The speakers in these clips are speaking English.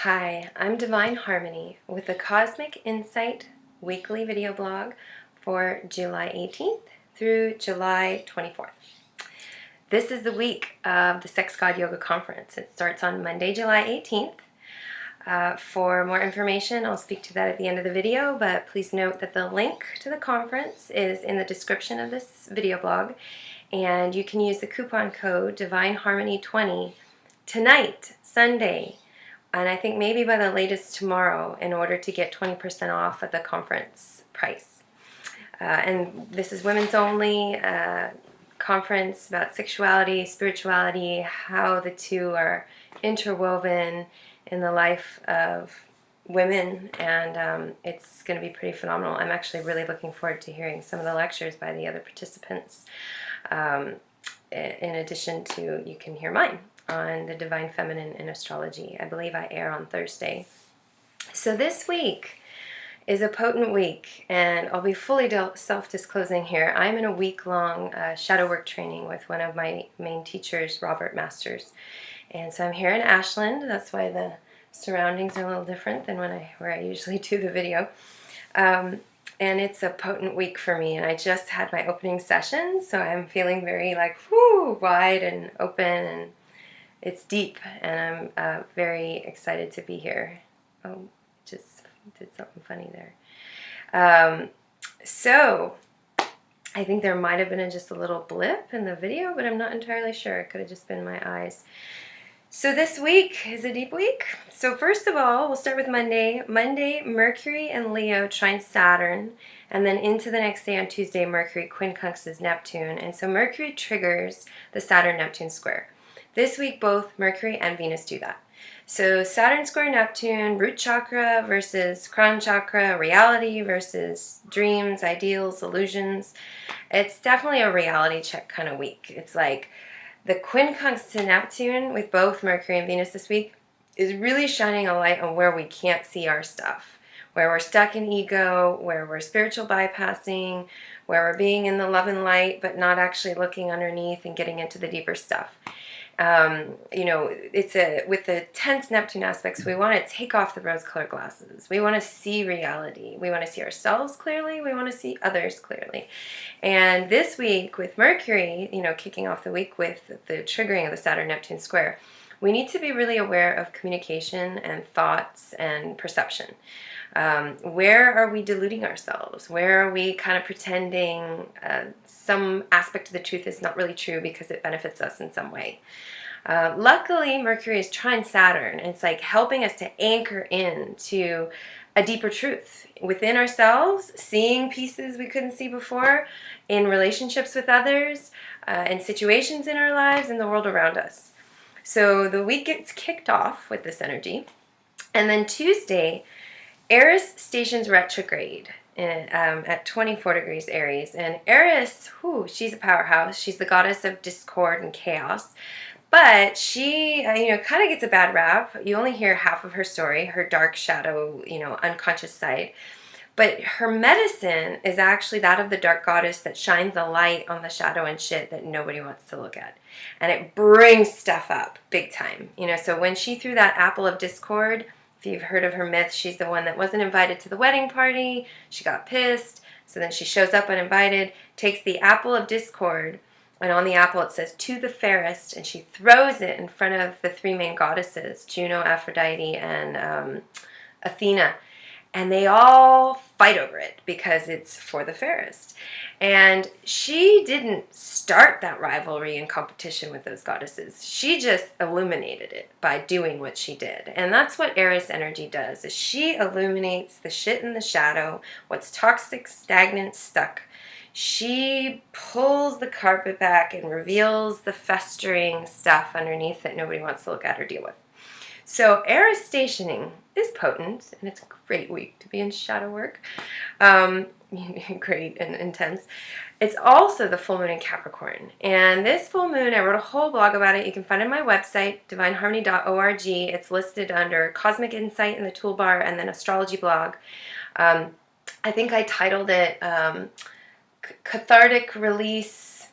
Hi, I'm Divine Harmony with the Cosmic Insight weekly video blog for July 18th through July 24th. This is the week of the Sex God Yoga Conference. It starts on Monday, July 18th. For more information, I'll speak to that at the end of the video, but please note that the link to the conference is in the description of this video blog, and you can use the coupon code DivineHarmony20 tonight, Sunday, and I think maybe by the latest tomorrow, in order to get 20% off at the conference price. And this is women's only conference about sexuality, spirituality, how the two are interwoven in the life of women, and it's going to be pretty phenomenal. I'm actually really looking forward to hearing some of the lectures by the other participants. In addition to, you can hear mine on the Divine Feminine in Astrology. I believe I air on Thursday. So this week is a potent week, and I'll be fully self-disclosing here. I'm in a week-long shadow work training with one of my main teachers, Robert Masters. And so I'm here in Ashland. That's why the surroundings are a little different than where I usually do the video. And it's a potent week for me, and I just had my opening session, so I'm feeling very wide and open, and it's deep, and I'm very excited to be here. Oh, just did something funny there. So I think there might have been just a little blip in the video, but I'm not entirely sure. It could have just been my eyes. So this week is a deep week. So first of all, we'll start with Monday. Monday, Mercury and Leo trine Saturn, and then into the next day on Tuesday, Mercury quincunxes Neptune, and so Mercury triggers the Saturn-Neptune square. This week, both Mercury and Venus do that. So Saturn square Neptune, root chakra versus crown chakra, reality versus dreams, ideals, illusions. It's definitely a reality check kind of week. It's like the quincunx to Neptune with both Mercury and Venus this week is really shining a light on where we can't see our stuff, where we're stuck in ego, where we're spiritual bypassing, where we're being in the love and light but not actually looking underneath and getting into the deeper stuff. With the tense Neptune aspects, we want to take off the rose-colored glasses. We want to see reality. We want to see ourselves clearly. We want to see others clearly. And this week with Mercury, kicking off the week with the triggering of the Saturn-Neptune square, we need to be really aware of communication and thoughts and perception. Where are we deluding ourselves? Where are we kind of pretending some aspect of the truth is not really true because it benefits us in some way? Luckily, Mercury is trine Saturn, and it's like helping us to anchor into a deeper truth within ourselves, seeing pieces we couldn't see before in relationships with others, in situations in our lives, in the world around us. So the week gets kicked off with this energy, and then Tuesday, Eris stations retrograde at 24 degrees Aries. And Eris, she's a powerhouse. She's the goddess of discord and chaos. But she, kind of gets a bad rap. You only hear half of her story, her dark shadow, unconscious side. But her medicine is actually that of the dark goddess that shines a light on the shadow and shit that nobody wants to look at. And it brings stuff up big time. So when she threw that apple of discord, if you've heard of her myth, she's the one that wasn't invited to the wedding party. She got pissed. So then she shows up uninvited, takes the apple of discord, and on the apple it says, "To the fairest," and she throws it in front of the three main goddesses, Juno, Aphrodite, and Athena. And they all fight over it because it's for the fairest. And she didn't start that rivalry and competition with those goddesses. She just illuminated it by doing what she did. And that's what Eris energy does, is she illuminates the shit in the shadow, what's toxic, stagnant, stuck. She pulls the carpet back and reveals the festering stuff underneath that nobody wants to look at or deal with. So Eris stationing is potent, and it's a great week to be in shadow work. Great and intense. It's also the full moon in Capricorn. And this full moon, I wrote a whole blog about it. You can find it on my website, divineharmony.org. It's listed under Cosmic Insight in the toolbar and then Astrology blog. I think I titled it Cathartic Release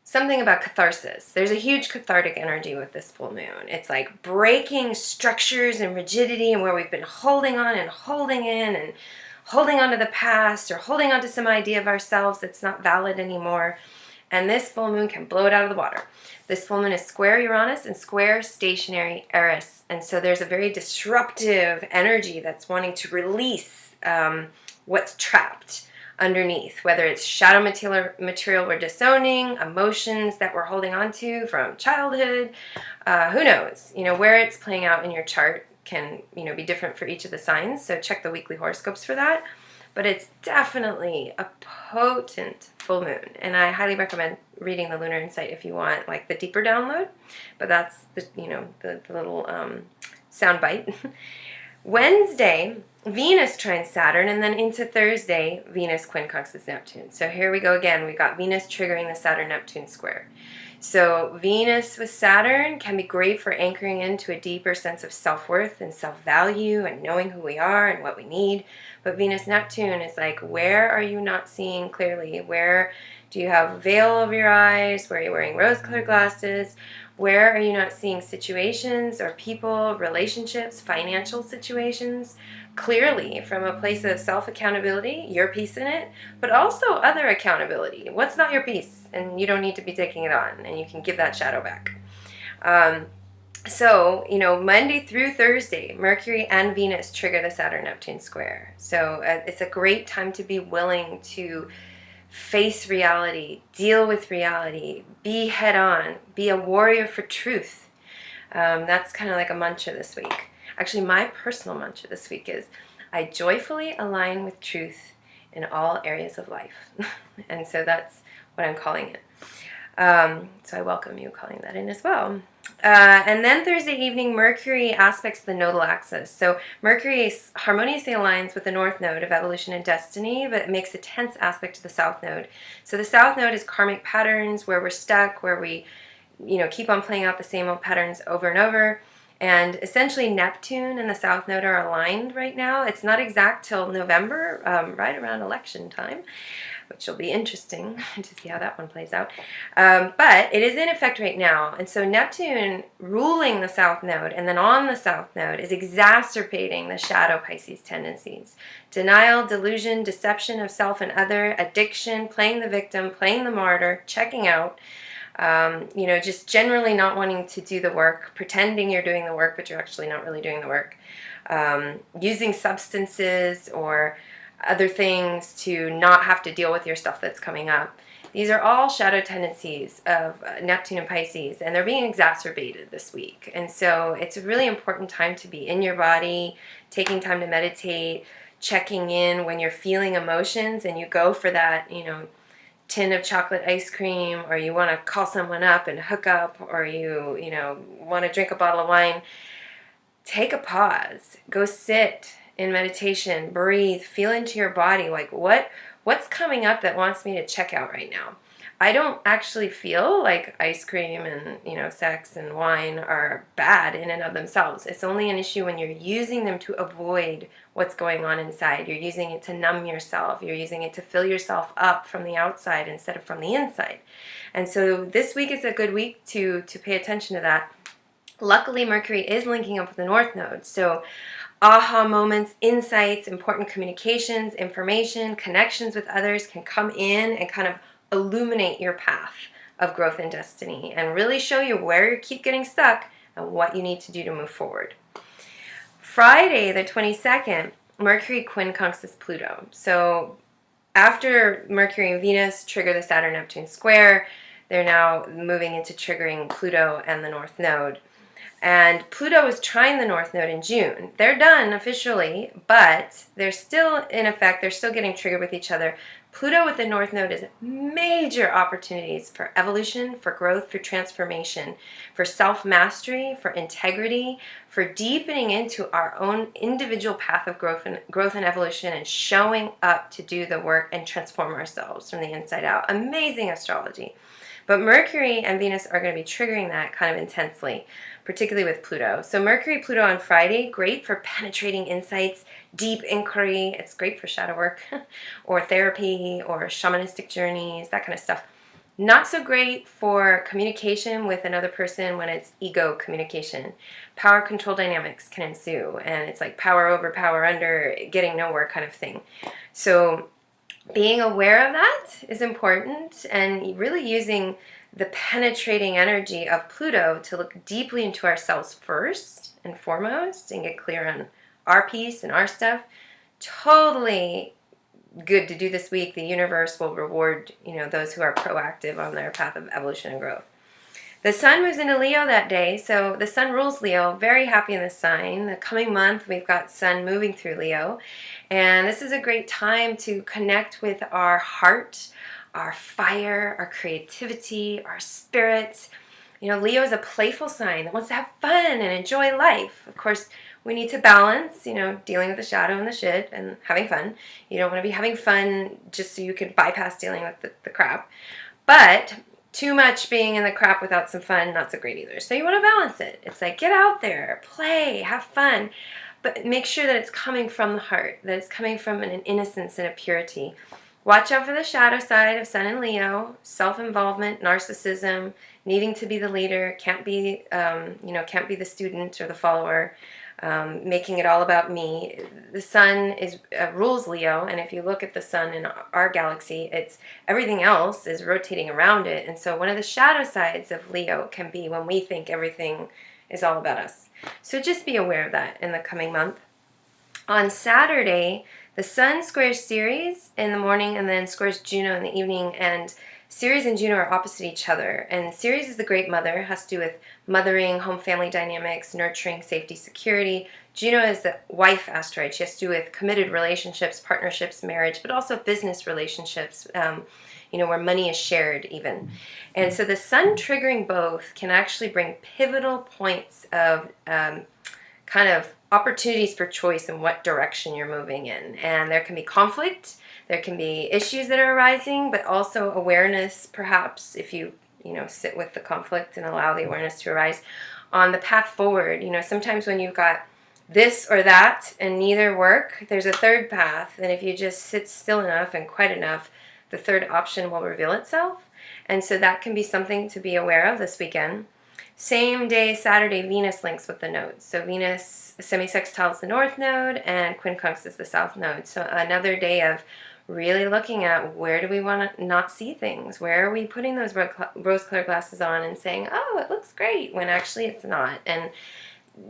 something about catharsis. There's a huge cathartic energy with this full moon. It's like breaking structures and rigidity and where we've been holding on and holding in and holding on to the past or holding on to some idea of ourselves that's not valid anymore. And this full moon can blow it out of the water. This full moon is square Uranus and square stationary Eris. And so there's a very disruptive energy that's wanting to release what's trapped underneath, whether it's shadow material we're disowning, emotions that we're holding on to from childhood, who knows? Where it's playing out in your chart can, be different for each of the signs. So check the weekly horoscopes for that. But it's definitely a potent full moon, and I highly recommend reading the Lunar Insight if you want like the deeper download. But that's the little sound bite. Wednesday, Venus trines Saturn, and then into Thursday, Venus quincunxes Neptune. So here we go again. We got Venus triggering the Saturn-Neptune square. So Venus with Saturn can be great for anchoring into a deeper sense of self-worth and self-value and knowing who we are and what we need. But Venus-Neptune is like, where are you not seeing clearly? Where do you have a veil over your eyes? Where are you wearing rose-colored glasses? Where are you not seeing situations or people, relationships, financial situations clearly from a place of self-accountability, your piece in it, but also other accountability? What's not your piece? And you don't need to be taking it on, and you can give that shadow back. So, Monday through Thursday, Mercury and Venus trigger the Saturn-Neptune square. So it's a great time to be willing to face reality, deal with reality, be head on, be a warrior for truth. That's kind of like a mantra this week. Actually, my personal mantra this week is, I joyfully align with truth in all areas of life. And so that's what I'm calling it. So I welcome you calling that in as well. And then Thursday evening, Mercury aspects the nodal axis. So Mercury harmoniously aligns with the North Node of evolution and destiny, but it makes a tense aspect to the South Node. So the South Node is karmic patterns, where we're stuck, where we, keep on playing out the same old patterns over and over. And essentially Neptune and the South Node are aligned right now. It's not exact till November, right around election time, which will be interesting to see how that one plays out. But it is in effect right now. And so Neptune ruling the South Node and then on the South Node is exacerbating the shadow Pisces tendencies. Denial, delusion, deception of self and other, addiction, playing the victim, playing the martyr, checking out. Just generally not wanting to do the work, pretending you're doing the work, but you're actually not really doing the work. Using substances or other things to not have to deal with your stuff that's coming up. These are all shadow tendencies of Neptune and Pisces, and they're being exacerbated this week. And so it's a really important time to be in your body, taking time to meditate, checking in when you're feeling emotions and you go for that, tin of chocolate ice cream, or you want to call someone up and hook up, or you want to drink a bottle of wine. Take a pause. Go sit in meditation, breathe, feel into your body, like what's coming up that wants me to check out right now. I don't actually feel like ice cream and sex and wine are bad in and of themselves. It's only an issue when you're using them to avoid what's going on inside. You're using it to numb yourself. You're using it to fill yourself up from the outside instead of from the inside. And so this week is a good week to pay attention to that. Luckily, Mercury is linking up with the North Node. So aha moments, insights, important communications, information, connections with others can come in and kind of illuminate your path of growth and destiny and really show you where you keep getting stuck and what you need to do to move forward. Friday, the 22nd, Mercury quincunxes Pluto. So after Mercury and Venus trigger the Saturn-Neptune square, they're now moving into triggering Pluto and the North Node. And Pluto is trying the North Node in June. They're done officially, but they're still in effect. They're still getting triggered with each other. Pluto with the North Node is major opportunities for evolution, for growth, for transformation, for self-mastery, for integrity, for deepening into our own individual path of growth and evolution and showing up to do the work and transform ourselves from the inside out. Amazing astrology. But Mercury and Venus are going to be triggering that kind of intensely, particularly with Pluto. So Mercury, Pluto on Friday, great for penetrating insights, deep inquiry. It's great for shadow work or therapy or shamanistic journeys, that kind of stuff. Not so great for communication with another person when it's ego communication. Power control dynamics can ensue, and it's like power over, power under, getting nowhere kind of thing. So being aware of that is important, and really using the penetrating energy of Pluto to look deeply into ourselves first and foremost and get clear on our piece and our stuff. Totally good to do this week. The universe will reward, those who are proactive on their path of evolution and growth. The sun moves into Leo that day, so the sun rules Leo. Very happy in this sign. The coming month, we've got sun moving through Leo, and this is a great time to connect with our heart, our fire, our creativity, our spirit. Leo is a playful sign that wants to have fun and enjoy life. Of course, we need to balance, dealing with the shadow and the shit and having fun. You don't want to be having fun just so you can bypass dealing with the crap. But too much being in the crap without some fun, not so great either. So you want to balance it. It's like, get out there, play, have fun, but make sure that it's coming from the heart, that it's coming from an innocence and a purity. Watch out for the shadow side of Sun and Leo, self-involvement, narcissism, needing to be the leader, can't be the student or the follower, making it all about me. The sun rules Leo, and if you look at the sun in our galaxy, everything else is rotating around it. And so one of the shadow sides of Leo can be when we think everything is all about us. So just be aware of that in the coming month. On Saturday, the sun squares Ceres in the morning and then squares Juno in the evening, and Ceres and Juno are opposite each other, and Ceres is the great mother, has to do with mothering, home family dynamics, nurturing, safety, security. Juno is the wife asteroid. She has to do with committed relationships, partnerships, marriage, but also business relationships, where money is shared even. And so the sun triggering both can actually bring pivotal points of kind of opportunities for choice in what direction you're moving in. And there can be conflict, there can be issues that are arising, but also awareness, perhaps, if you sit with the conflict and allow the awareness to arise on the path forward. Sometimes when you've got this or that and neither work, there's a third path. And if you just sit still enough and quiet enough, the third option will reveal itself. And so that can be something to be aware of this weekend. Same day, Saturday, Venus links with the nodes. So Venus semi-sextiles the north node and quincunx is the south node. So another day of really looking at where do we want to not see things? Where are we putting those rose-colored glasses on and saying, oh, it looks great, when actually it's not. And,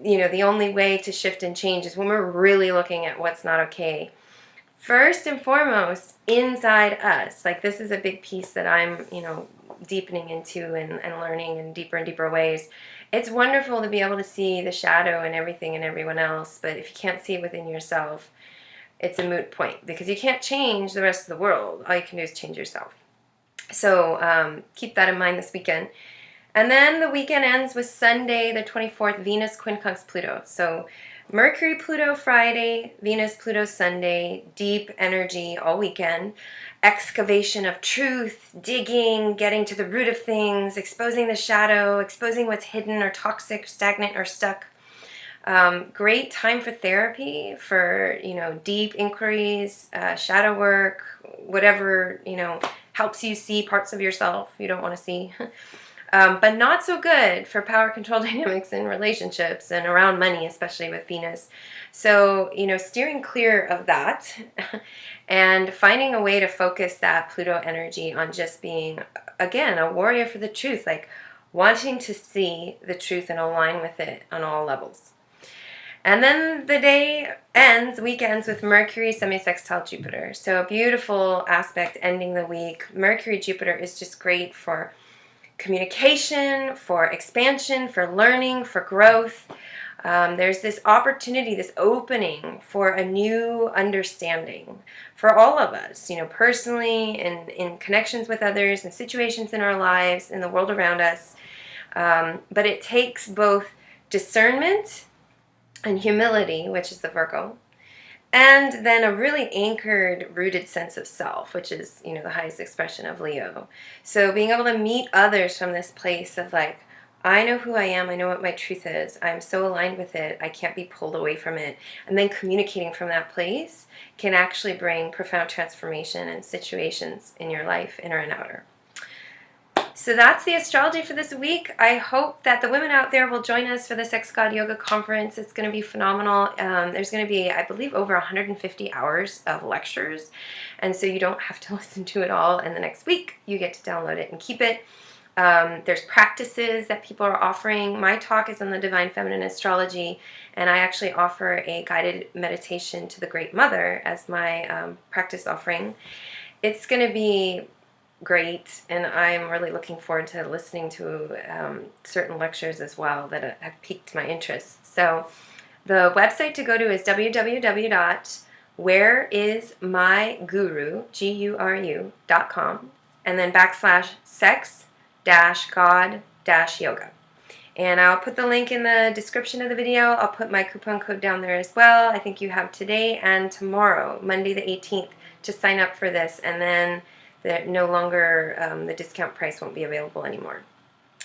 the only way to shift and change is when we're really looking at what's not okay. First and foremost, inside us. Like, this is a big piece that I'm, deepening into and learning in deeper and deeper ways. It's wonderful to be able to see the shadow in everything and everyone else, but if you can't see it within yourself, it's a moot point, because you can't change the rest of the world. All you can do is change yourself. So keep that in mind this weekend. And then the weekend ends with Sunday, the 24th, Venus, quincunx, Pluto. So Mercury, Pluto Friday, Venus, Pluto Sunday, deep energy all weekend. Excavation of truth, digging, getting to the root of things, exposing the shadow, exposing what's hidden or toxic, stagnant, or stuck. Great time for therapy, for, deep inquiries, shadow work, whatever, helps you see parts of yourself you don't want to see. But not so good for power control dynamics in relationships and around money, especially with Venus. So, steering clear of that and finding a way to focus that Pluto energy on just being, again, a warrior for the truth, like wanting to see the truth and align with it on all levels. And then the week ends with Mercury semi-sextile Jupiter. So a beautiful aspect ending the week. Mercury Jupiter is just great for communication, for expansion, for learning, for growth. There's this opportunity, this opening for a new understanding for all of us, personally, and in connections with others, and situations in our lives, in the world around us. But it takes both discernment and humility, which is the Virgo, and then a really anchored, rooted sense of self, which is, the highest expression of Leo. So being able to meet others from this place of like, I know who I am, I know what my truth is, I'm so aligned with it, I can't be pulled away from it. And then communicating from that place can actually bring profound transformation in situations in your life, inner and outer. So that's the astrology for this week. I hope that the women out there will join us for the Sex God Yoga Conference. It's going to be phenomenal. There's going to be, I believe, over 150 hours of lectures. And so you don't have to listen to it all. And the next week, you get to download it and keep it. There's practices that people are offering. My talk is on the Divine Feminine Astrology, and I actually offer a guided meditation to the Great Mother as my practice offering. It's going to be great, and I'm really looking forward to listening to certain lectures as well that have piqued my interest. So the website to go to is www.whereismyguru.com, and then /sex-god-yoga. And I'll put the link in the description of the video. I'll put my coupon code down there as well. I think you have today and tomorrow, Monday the 18th, to sign up for this, and then no longer the discount price won't be available anymore.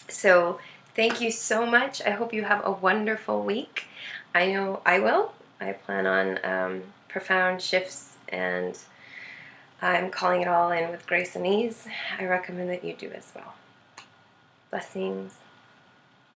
So thank you so much. I hope you have a wonderful week. I know I will. I plan on profound shifts, and I'm calling it all in with grace and ease. I recommend that you do as well. Blessings.